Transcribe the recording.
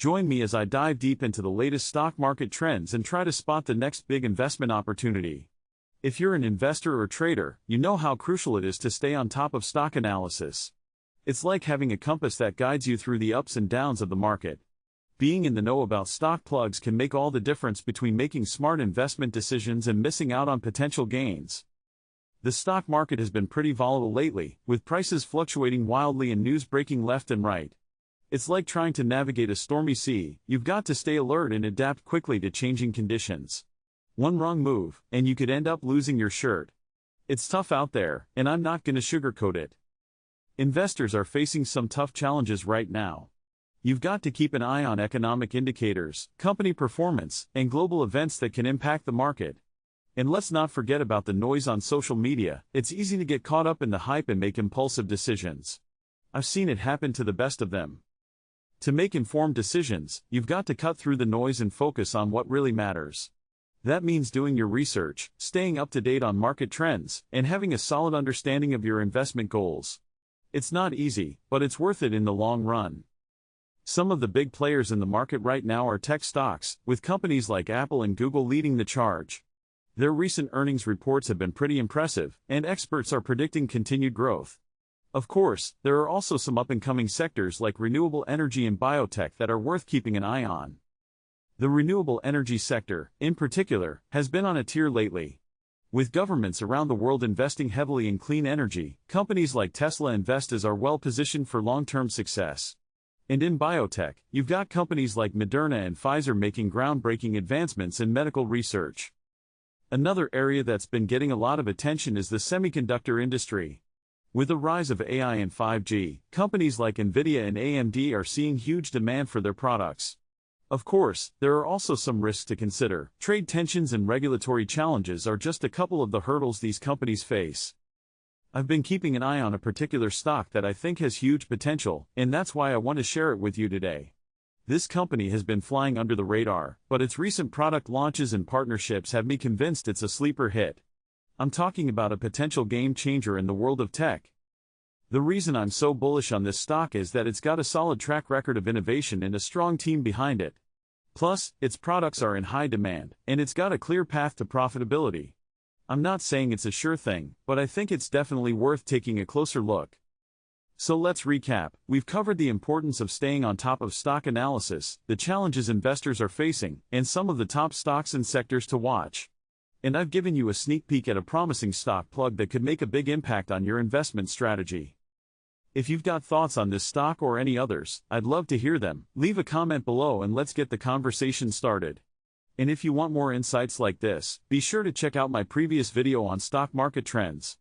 Join me as I dive deep into the latest stock market trends and try to spot the next big investment opportunity. If you're an investor or trader, you know how crucial it is to stay on top of stock analysis. It's like having a compass that guides you through the ups and downs of the market. Being in the know about stock plugs can make all the difference between making smart investment decisions and missing out on potential gains. The stock market has been pretty volatile lately, with prices fluctuating wildly and news breaking left and right. It's like trying to navigate a stormy sea. You've got to stay alert and adapt quickly to changing conditions. One wrong move, and you could end up losing your shirt. It's tough out there, and I'm not going to sugarcoat it. Investors are facing some tough challenges right now. You've got to keep an eye on economic indicators, company performance, and global events that can impact the market. And let's not forget about the noise on social media. It's easy to get caught up in the hype and make impulsive decisions. I've seen it happen to the best of them. To make informed decisions, you've got to cut through the noise and focus on what really matters. That means doing your research, staying up to date on market trends, and having a solid understanding of your investment goals. It's not easy, but it's worth it in the long run. Some of the big players in the market right now are tech stocks, with companies like Apple and Google leading the charge. Their recent earnings reports have been pretty impressive, and experts are predicting continued growth. Of course, there are also some up-and-coming sectors like renewable energy and biotech that are worth keeping an eye on. The renewable energy sector, in particular, has been on a tear lately. With governments around the world investing heavily in clean energy, companies like Tesla and Vestas are well positioned for long-term success. And in biotech, you've got companies like Moderna and Pfizer making groundbreaking advancements in medical research. Another area that's been getting a lot of attention is the semiconductor industry. With the rise of AI and 5G, companies like Nvidia and AMD are seeing huge demand for their products. Of course, there are also some risks to consider. Trade tensions and regulatory challenges are just a couple of the hurdles these companies face. I've been keeping an eye on a particular stock that I think has huge potential, and that's why I want to share it with you today. This company has been flying under the radar, but its recent product launches and partnerships have me convinced it's a sleeper hit. I'm talking about a potential game changer in the world of tech. The reason I'm so bullish on this stock is that it's got a solid track record of innovation and a strong team behind it. Plus, its products are in high demand, and it's got a clear path to profitability. I'm not saying it's a sure thing, but I think it's definitely worth taking a closer look. So let's recap. We've covered the importance of staying on top of stock analysis, the challenges investors are facing, and some of the top stocks and sectors to watch. And I've given you a sneak peek at a promising stock plug that could make a big impact on your investment strategy. If you've got thoughts on this stock or any others, I'd love to hear them. Leave a comment below and let's get the conversation started. And if you want more insights like this, be sure to check out my previous video on stock market trends.